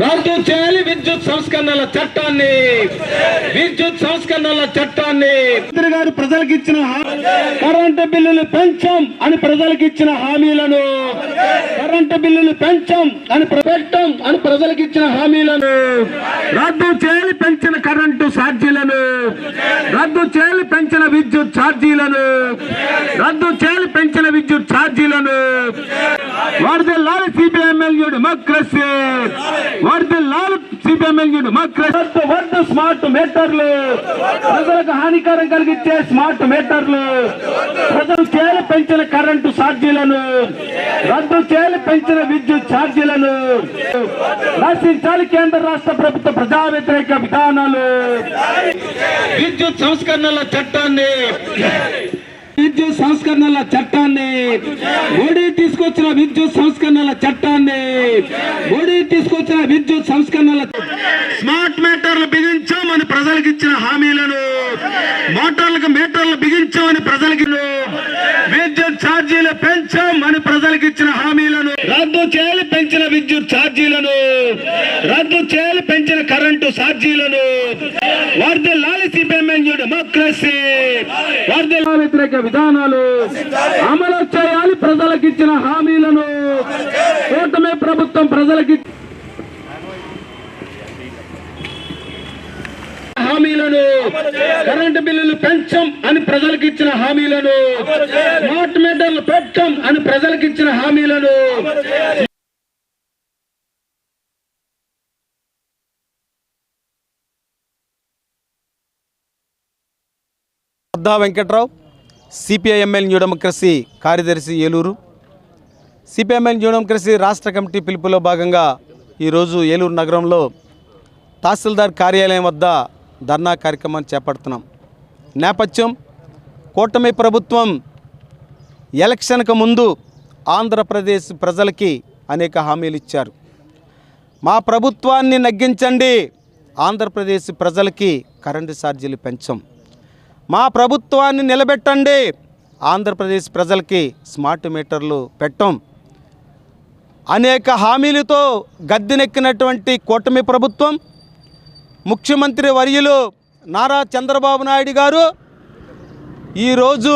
రద్దు చేయాలి విద్యుత్ సంస్కరణల చట్టాన్ని. మంత్రి గారు ప్రజలకు ఇచ్చిన కరెంటు బిల్లులు పెంచాం అని ప్రజలకు ఇచ్చిన హామీలను ప్రజలకు ఇచ్చిన హామీలను రద్దు చేయాలి. పెంచిన కరెంటు ఛార్జీలను రద్దు చేయాలి. పెంచిన విద్యుత్ ఛార్జీలను రద్దు చేయాలి. పెంచిన విద్యుత్ ఛార్జీలను వర్ధిల్లాలి సిపిఎంఎల్ డెమోక్రసీ. వర్ధిల్లాలి సిపిఎంఎల్ డెమోక్రసీ. వద్దు స్మార్ట్ మీటర్లు, ప్రజలకు హానికరం కలిగించే స్మార్ట్ మీటర్లు. ప్రజలు చేయాలి పెంచిన కరెంటు ఛార్జీలను రద్దు చేయాలి. పెంచిన విద్యుత్ ఛార్జీలను నశించాలి కేంద్ర రాష్ట్ర ప్రభుత్వ ప్రజా వ్యతిరేక విధానాలు. విద్యుత్ సంస్కరణల చట్టాన్ని మోడీ తీసుకొచ్చిన విద్యుత్ సంస్కరణల స్మార్ట్ మీటర్లు బిగించామని ప్రజలకు ఇచ్చిన హామీలను, మీటర్లు బిగించామని ప్రజలకి, విద్యుత్ ఛార్జీలు పెంచామని ప్రజలకు ఇచ్చిన హామీలను రద్దు చేయాలి. పెంచిన విద్యుత్ ఛార్జీలను రద్దు చేయాలి. పెంచిన కరెంటు ఛార్జీలను వర్ధిల్లాలి సిపిఎంఎల్ డెమోక్రసీ. వర్ధిల్లాలి వ్యతిరేక విధానాలు అమలు చేయాలి. ప్రజలకు ఇచ్చిన హామీలను కూటమి ప్రభుత్వం ప్రజలకి హామీలను, కరెంటు బిల్లులు పెంచాం అని ప్రజలకు ఇచ్చిన హామీలను, స్మార్ట్ మీటర్లు పెట్టాం అని ప్రజలకు ఇచ్చిన హామీలను. వద్దా వెంకట్రావు, సిపిఐఎంఎల్ న్యూ డెమోక్రసీ కార్యదర్శి, ఏలూరు. సిపిఐఎంఎల్ న్యూ డెమోక్రసీ రాష్ట్ర కమిటీ పిలుపులో భాగంగా ఈరోజు ఏలూరు నగరంలో తహసీల్దార్ కార్యాలయం వద్ద ధర్నా కార్యక్రమాన్ని చేపడుతున్నాం. నేపథ్యం, కూటమి ప్రభుత్వం ఎలక్షన్కు ముందు ఆంధ్రప్రదేశ్ ప్రజలకి అనేక హామీలు ఇచ్చారు. మా ప్రభుత్వాన్ని నగ్గించండి, ఆంధ్రప్రదేశ్ ప్రజలకి కరెంటు ఛార్జీలు పెంచం. మా ప్రభుత్వాన్ని నిలబెట్టండి, ఆంధ్రప్రదేశ్ ప్రజలకి స్మార్ట్ మీటర్లు పెట్టం. అనేక హామీలతో గద్దెనెక్కినటువంటి కూటమి ప్రభుత్వం, ముఖ్యమంత్రి వర్యులు నారా చంద్రబాబు నాయుడు గారు ఈరోజు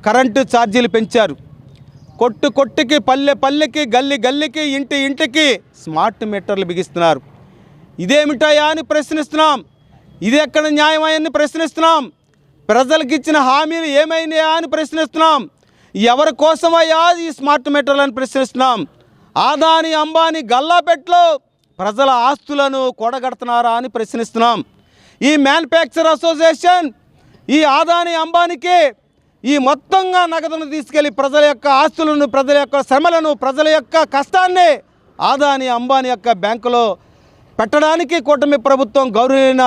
కరెంటు ఛార్జీలు పెంచారు. కొట్టుకి, పల్లెకి, గల్లీకి, ఇంటికి స్మార్ట్ మీటర్లు బిగిస్తున్నారు. ఇదేమిటాయా అని ప్రశ్నిస్తున్నాం. ఇది ఎక్కడ న్యాయమని ప్రశ్నిస్తున్నాం. ప్రజలకు ఇచ్చిన హామీలు ఏమైనాయా అని ప్రశ్నిస్తున్నాం. ఎవరి కోసమయ్యా ఈ స్మార్ట్ మీటర్లు అని ప్రశ్నిస్తున్నాం. ఆదాని అంబానీ గల్లాపెట్లో ప్రజల ఆస్తులను కూడగడుతున్నారా అని ప్రశ్నిస్తున్నాం. ఈ మ్యానుఫ్యాక్చర్ అసోసియేషన్ ఈ ఆదాని అంబానీకి ఈ మొత్తంగా నగదును తీసుకెళ్లి ప్రజల యొక్క ఆస్తులను, ప్రజల యొక్క శ్రమలను, ప్రజల యొక్క కష్టాన్ని ఆదాని అంబానీ యొక్క బ్యాంకులో పెట్టడానికి కూటమి ప్రభుత్వం గౌరవనీయ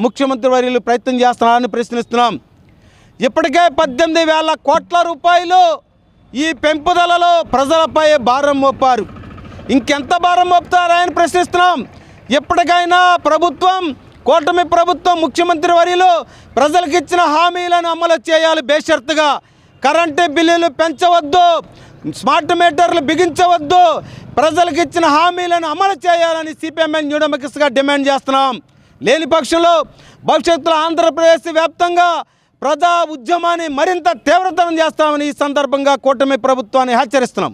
ముఖ్యమంత్రి వర్యులు ప్రయత్నం చేస్తున్నారని ప్రశ్నిస్తున్నాం. ఇప్పటికే 18,000 కోట్ల రూపాయలు ఈ పెంపుదలలో ప్రజలపై భారం మోపారు. ఇంకెంత భారం మోపుతారని ప్రశ్నిస్తున్నాం. ఎప్పటికైనా ప్రభుత్వం, కూటమి ప్రభుత్వం, ముఖ్యమంత్రి వర్యులు ప్రజలకు ఇచ్చిన హామీలను అమలు చేయాలి. బేషరతుగా కరెంటు బిల్లులు పెంచవద్దు, స్మార్ట్ మీటర్లు బిగించవద్దు, ప్రజలకు ఇచ్చిన హామీలను అమలు చేయాలని సిపిఎంఎల్ న్యూ డెమోక్రసీగా డిమాండ్ చేస్తున్నాం. లేని పక్షంలో భవిష్యత్తులో ఆంధ్రప్రదేశ్ వ్యాప్తంగా ప్రజా ఉద్యమాన్ని మరింత తీవ్రతరం చేస్తామని ఈ సందర్భంగా కూటమి ప్రభుత్వాన్ని హెచ్చరిస్తున్నాం.